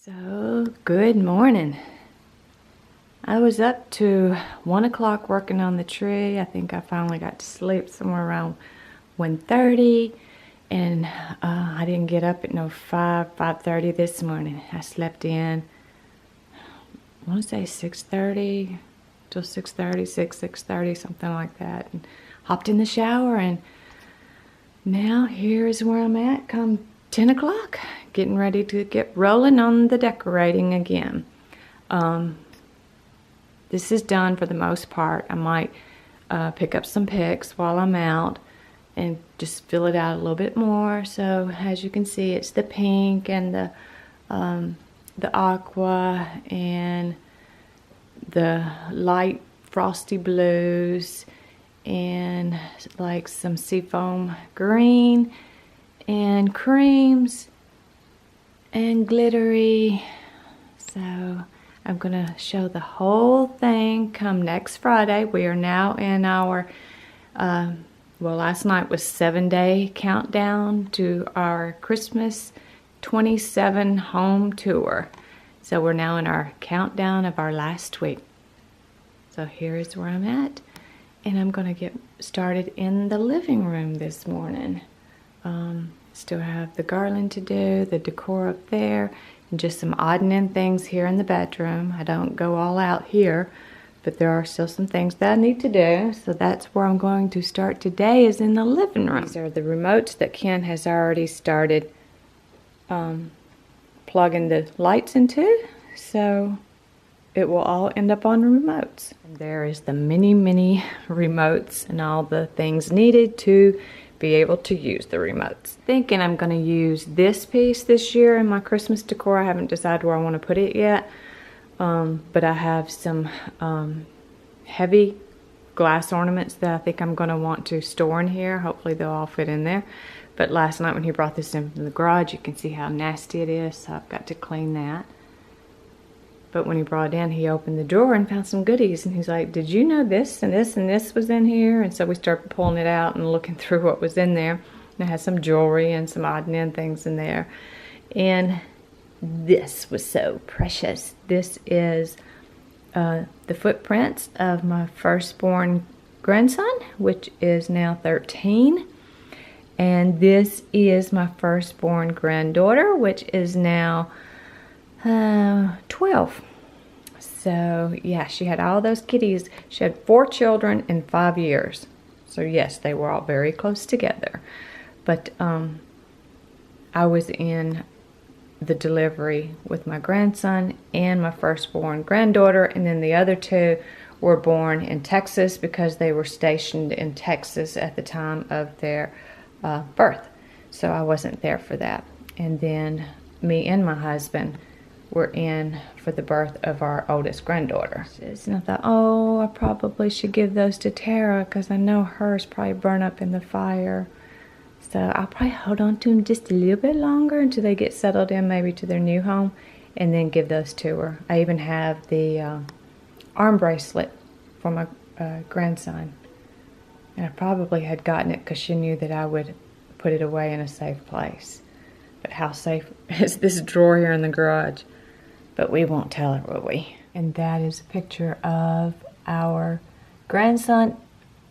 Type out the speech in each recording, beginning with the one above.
So, good morning. I was up to 1 o'clock working on the tree. I think I finally got to sleep somewhere around 1:30, and I didn't get up at no 5:30 this morning. I slept in, I want to say 6:30 till 6:30, 6:30, something like that, and hopped in the shower, and now here is where I'm at come 10 o'clock, getting ready to get rolling on the decorating again. This is done for the most part. I might pick up some pics while I'm out and just fill it out a little bit more. So as you can see, it's the pink and the aqua and the light frosty blues and like some seafoam green and creams and glittery. So I'm gonna show the whole thing come next Friday. We are now in our well, last night was 7-day countdown to our Christmas 27 home tour. So we're now in our countdown of our last week. So here is where I'm at, and I'm gonna get started in the living room this morning. Still have the garland to do, the decor up there, and just some odd and end things here in the bedroom. I don't go all out here, but there are still some things that I need to do. So that's where I'm going to start today, is in the living room. These are the remotes that Ken has already started plugging the lights into. So it will all end up on remotes. And there is the mini remotes and all the things needed to be able to use the remotes. Thinking I'm going to use this piece this year in my Christmas decor. I haven't decided where I want to put it yet, but I have some heavy glass ornaments that I think I'm going to want to store in here. Hopefully they'll all fit in there. But last night when he brought this in from the garage, you can see how nasty it is, so I've got to clean that. But when he brought it in, he opened the drawer and found some goodies. And he's like, did you know this and this and this was in here? And so we started pulling it out and looking through what was in there. And it had some jewelry and some odd and end things in there. And this was so precious. This is the footprints of my firstborn grandson, which is now 13. And this is my firstborn granddaughter, which is now 12. So yeah, she had all those kitties. She had 4 children in 5 years. So yes, they were all very close together. But I was in the delivery with my grandson and my firstborn granddaughter, and then the other 2 were born in Texas because they were stationed in Texas at the time of their birth. So I wasn't there for that. And then me and my husband were in for the birth of our oldest granddaughter. And I thought, oh, I probably should give those to Tara because I know hers probably burn up in the fire. So I'll probably hold on to them just a little bit longer until they get settled in, maybe to their new home, and then give those to her. I even have the arm bracelet for my grandson. And I probably had gotten it because she knew that I would put it away in a safe place. But how safe is this drawer here in the garage? But we won't tell her, will we? And that is a picture of our grandson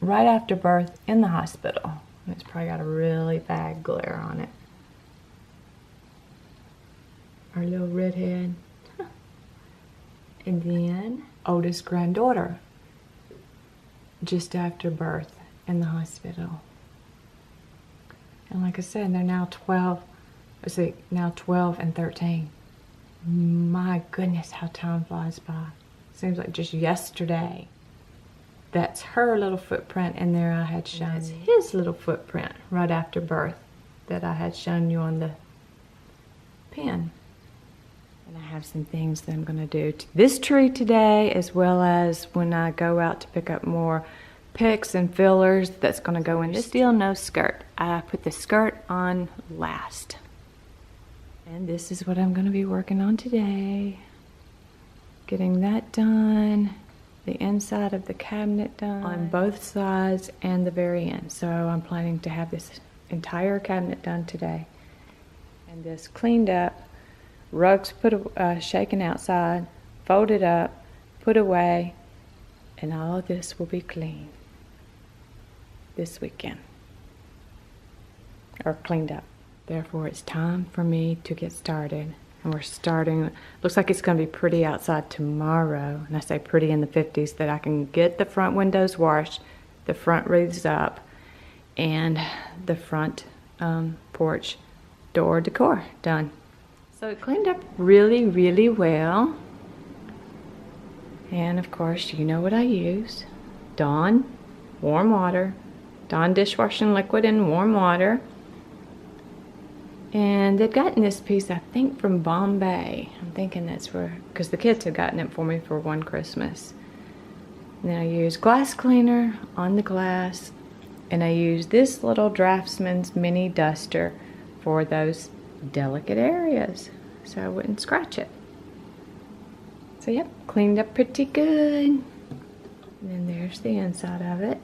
right after birth in the hospital. It's probably got a really bad glare on it. Our little redhead. And then oldest granddaughter just after birth in the hospital. And like I said, they're now 12. Let's see, now 12 and 13. My goodness, how time flies by. Seems like just yesterday. That's her little footprint in there I had shown. That's his little footprint right after birth that I had shown you on the pen. And I have some things that I'm going to do to this tree today, as well as when I go out to pick up more picks and fillers that's going to go in. Still no skirt. I put the skirt on last. And this is what I'm going to be working on today. Getting that done. The inside of the cabinet done. On both sides and the very end. So I'm planning to have this entire cabinet done today. And this cleaned up rugs shaken outside, folded up, put away, and all of this will be clean this weekend, or cleaned up. Therefore, it's time for me to get started. And we're starting, looks like it's going to be pretty outside tomorrow. And I say pretty in the 50s, that I can get the front windows washed, the front wreaths up, and the front porch door decor done. So it cleaned up really, really well. And of course, you know what I use. Dawn warm water, Dawn dishwashing liquid and warm water. And they'd gotten this piece, I think, from Bombay. I'm thinking that's where, because the kids had gotten it for me for one Christmas. And then I use glass cleaner on the glass, and I use this little Draftsman's mini duster for those delicate areas, so I wouldn't scratch it. So yep, cleaned up pretty good. And then there's the inside of it.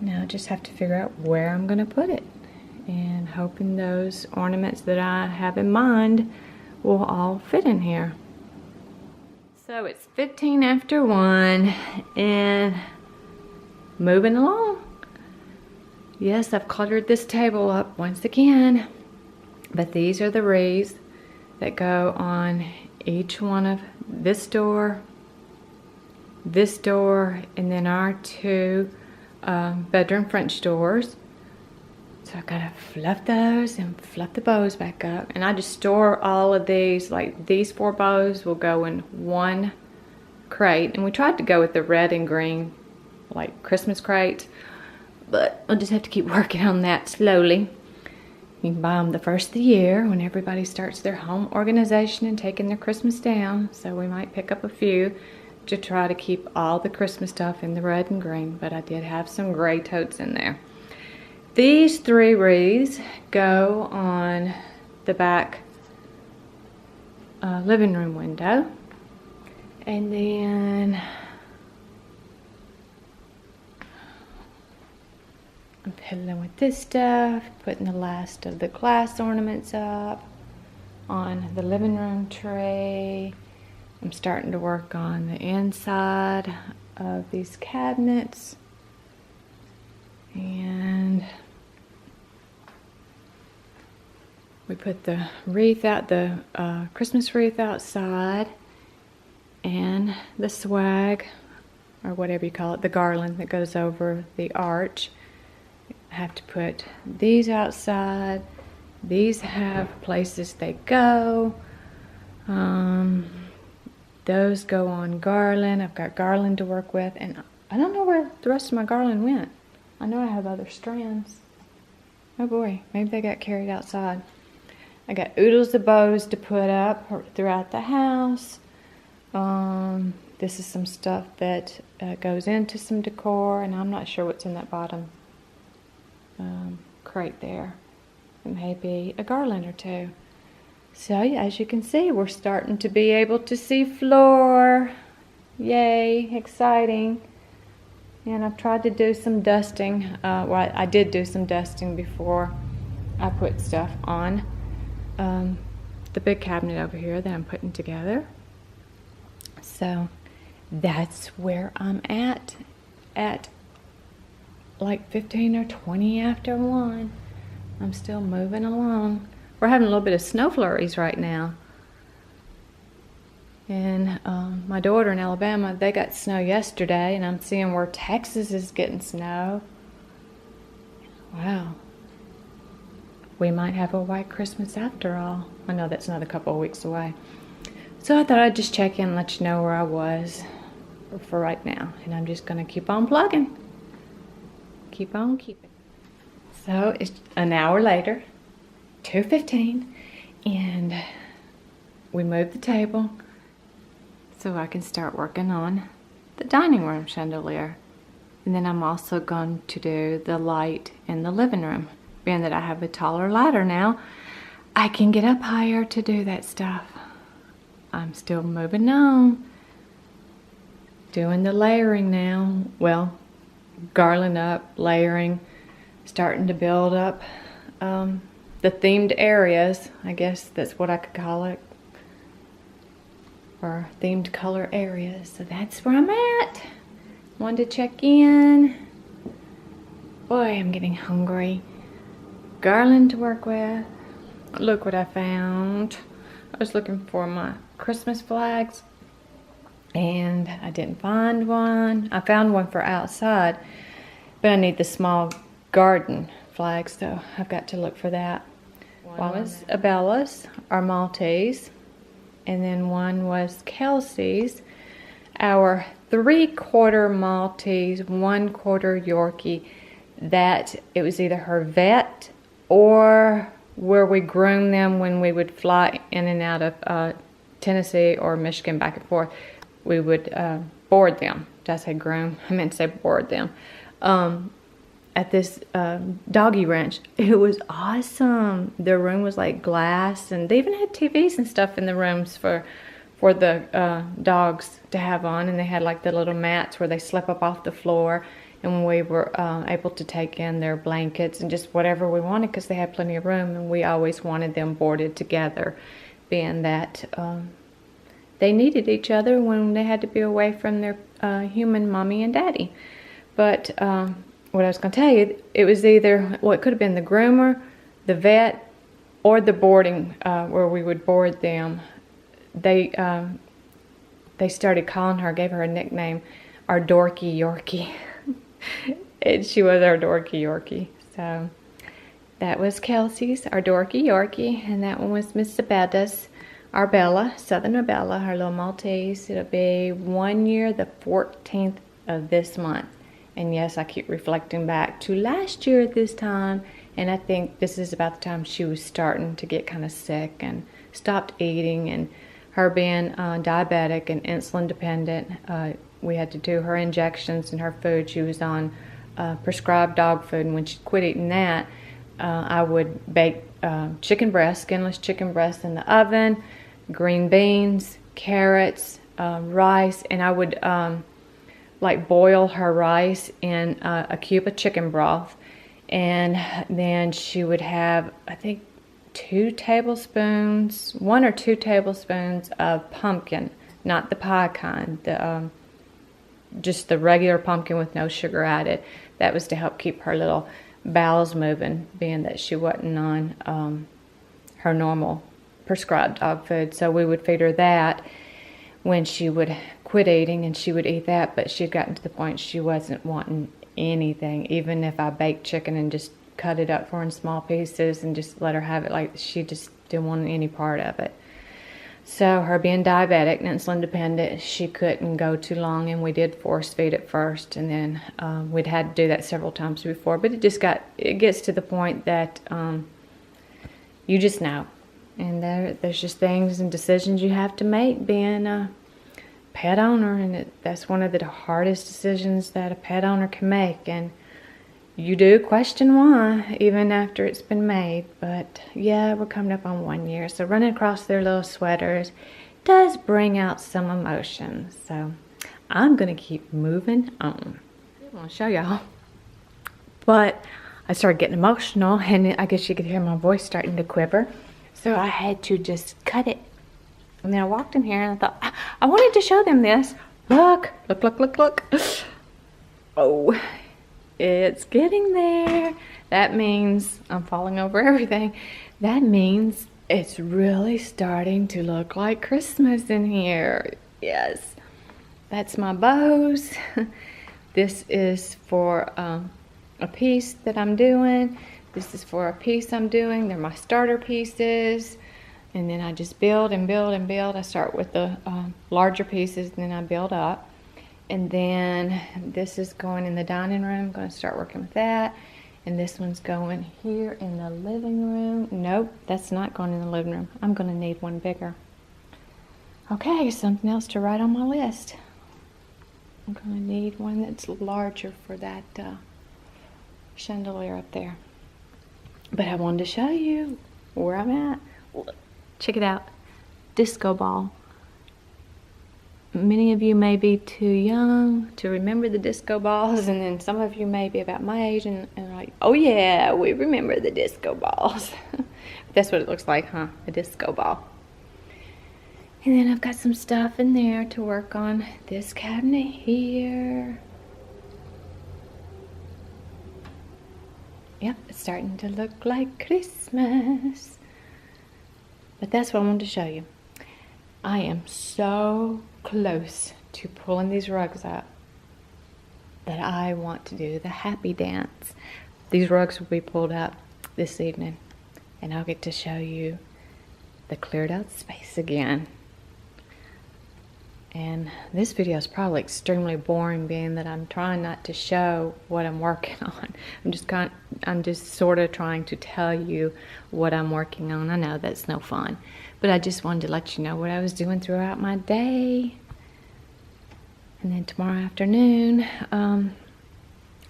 Now I just have to figure out where I'm gonna put it, and hoping those ornaments that I have in mind will all fit in here. So it's 15 after 1 and moving along. Yes, I've cluttered this table up once again, but these are the wreaths that go on each one of this door, and then our two bedroom French doors. So I gotta fluff those and fluff the bows back up. And I just store all of these, like these 4 bows will go in one crate. And we tried to go with the red and green, like Christmas crate, but I'll just have to keep working on that slowly. You can buy them the first of the year when everybody starts their home organization and taking their Christmas down. So we might pick up a few to try to keep all the Christmas stuff in the red and green, but I did have some gray totes in there. These 3 wreaths go on the back living room window. And then I'm fiddling with this stuff, putting the last of the glass ornaments up on the living room tray. I'm starting to work on the inside of these cabinets. And we put the wreath out, the Christmas wreath outside, and the swag, or whatever you call it, the garland that goes over the arch. I have to put these outside. These have places they go. Those go on garland. I've got garland to work with, and I don't know where the rest of my garland went. I know I have other strands. Oh boy, maybe they got carried outside. I got oodles of bows to put up throughout the house. This is some stuff that goes into some decor, and I'm not sure what's in that bottom crate there. It may be a garland or 2. So yeah, as you can see, we're starting to be able to see floor. Yay, exciting. And I've tried to do some dusting. Well, I did do some dusting before I put stuff on the big cabinet over here that I'm putting together. So that's where I'm at like 15 or 20 after 1. I'm still moving along. We're having a little bit of snow flurries right now. And my daughter in Alabama, they got snow yesterday, and I'm seeing where Texas is getting snow. Wow. We might have a white Christmas after all. I know that's another couple of weeks away. So I thought I'd just check in and let you know where I was for right now. And I'm just going to keep on plugging. Keep on keeping. So it's an hour later, 2:15, and we moved the table so I can start working on the dining room chandelier. And then I'm also going to do the light in the living room. Being that I have a taller ladder now, I can get up higher to do that stuff. I'm still moving on. Doing the layering now. Well, garland up, layering, starting to build up the themed areas. I guess that's what I could call it. Or themed color areas. So that's where I'm at. Wanted to check in. Boy, I'm getting hungry. Garland to work with. Look what I found. I was looking for my Christmas flags and I didn't find one. I found one for outside, but I need the small garden flags, so I've got to look for that. One was Abella's, our Maltese, and then one was Kelsey's, our 3/4 Maltese, 1/4 Yorkie. That it was either her vet or where we groomed them when we would fly in and out of Tennessee or Michigan back and forth. We would board them. Did I say groom? I meant to say board them. At this doggy ranch. It was awesome. Their room was like glass, and they even had TVs and stuff in the rooms for the dogs to have on, and they had like the little mats where they slept up off the floor, and we were able to take in their blankets and just whatever we wanted because they had plenty of room, and we always wanted them boarded together, being that they needed each other when they had to be away from their human mommy and daddy. But what I was going to tell you, it was either, well, it could have been the groomer, the vet, or the boarding where we would board them. They started calling her, gave her a nickname, our dorky Yorkie. And she was our dorky Yorkie. So that was Kelsey's, our dorky Yorkie, and that one was Miss Abella's, our Bella, Southern Bella, her little Maltese. It'll be 1 year, the 14th of this month. And yes, I keep reflecting back to last year at this time, and I think this is about the time she was starting to get kind of sick and stopped eating, and her being diabetic and insulin dependent, we had to do her injections and her food. She was on prescribed dog food, and when she quit eating that, I would bake chicken breast, skinless chicken breast in the oven, green beans, carrots, rice, and I would like boil her rice in a cube of chicken broth, and then she would have, I think, 1 or 2 tablespoons of pumpkin, not the pie kind, just the regular pumpkin with no sugar added. That was to help keep her little bowels moving, being that she wasn't on her normal prescribed dog food. So we would feed her that when she would quit eating, and she would eat that, but she'd gotten to the point she wasn't wanting anything. Even if I baked chicken and just cut it up for her in small pieces and just let her have it, like, she just didn't want any part of it. So her being diabetic and insulin dependent, she couldn't go too long, and we did force feed at first, and then we'd had to do that several times before, but it gets to the point that you just know, and there's just things and decisions you have to make being a pet owner, and that's one of the hardest decisions that a pet owner can make, and you do question why even after it's been made. But yeah, we're coming up on 1 year, so running across their little sweaters does bring out some emotions. So I'm gonna keep moving on. I want to show y'all, but I started getting emotional, and I guess you could hear my voice starting to quiver, so I had to just cut it. And then I walked in here and I thought, I wanted to show them this. Look. Oh, it's getting there. That means I'm falling over everything. That means it's really starting to look like Christmas in here. Yes, that's my bows. This is for a piece that I'm doing. This is for a piece I'm doing. They're my starter pieces. And then I just build and build and build. I start with the larger pieces, and then I build up. And then this is going in the dining room. I'm going to start working with that. And this one's going here in the living room. Nope, that's not going in the living room. I'm going to need one bigger. Okay, something else to write on my list. I'm going to need one that's larger for that chandelier up there. But I wanted to show you where I'm at. Check it out. Disco ball. Many of you may be too young to remember the disco balls, and then some of you may be about my age and like, oh yeah, we remember the disco balls. That's what it looks like, huh? A disco ball. And then I've got some stuff in there to work on. This cabinet here. Yep, it's starting to look like Christmas. But that's what I wanted to show you. I am so close to pulling these rugs up that I want to do the happy dance. These rugs will be pulled up this evening, and I'll get to show you the cleared out space again. And this video is probably extremely boring, being that I'm trying not to show what I'm working on. I'm just sort of trying to tell you what I'm working on. I know that's no fun, but I just wanted to let you know what I was doing throughout my day. And then tomorrow afternoon, I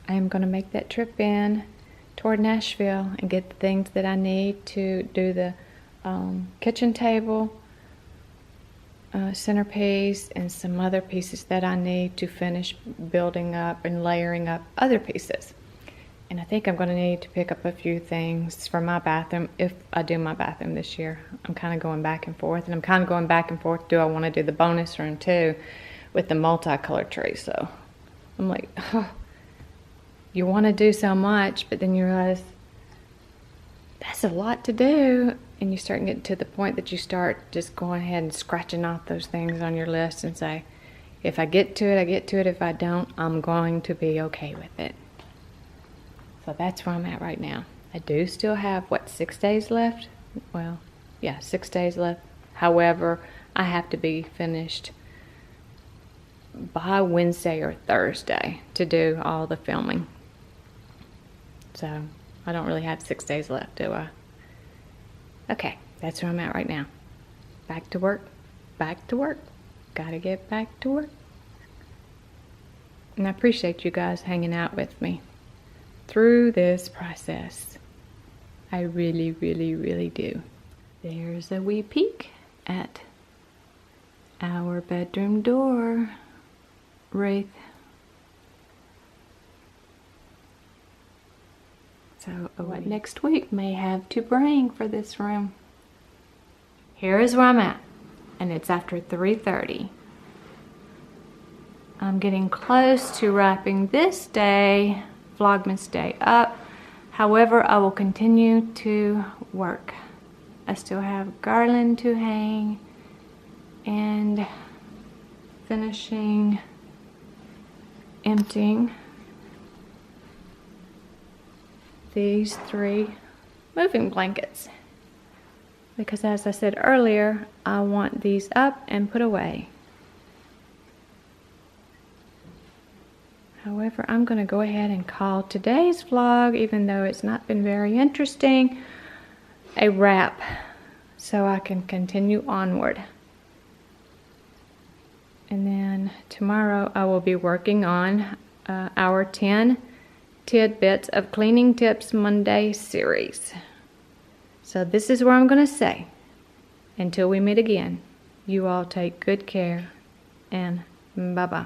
am going to make that trip in toward Nashville and get the things that I need to do the kitchen table, centerpiece, and some other pieces that I need to finish building up and layering up other pieces. And I think I'm going to need to pick up a few things for my bathroom if I do my bathroom this year. I'm kind of going back and forth, and I'm kind of going back and forth. Do I want to do the bonus room too with the multicolored tree? So I'm like, oh, you want to do so much, but then you realize that's a lot to do. And you start getting to the point that you start just going ahead and scratching off those things on your list and say, if I get to it, I get to it. If I don't, I'm going to be okay with it. So that's where I'm at right now. I do still have, what, 6 days left? Well, yeah, 6 days left. However, I have to be finished by Wednesday or Thursday to do all the filming. So I don't really have 6 days left, do I? Okay, that's where I'm at right now. Back to work, back to work. Gotta get back to work. And I appreciate you guys hanging out with me through this process. I really, really, really do. There's a wee peek at our bedroom door. Wreath. So what next week may have to bring for this room. Here is where I'm at, and it's after 3:30. I'm getting close to wrapping this day, Vlogmas day, up. However, I will continue to work. I still have garland to hang and finishing emptying these 3 moving blankets, because as I said earlier, I want these up and put away. However, I'm going to go ahead and call today's vlog, even though it's not been very interesting, a wrap, so I can continue onward. And then tomorrow I will be working on our 10 Tidbits of Cleaning Tips Monday series. So this is where I'm going to say, until we meet again, you all take good care, and bye-bye.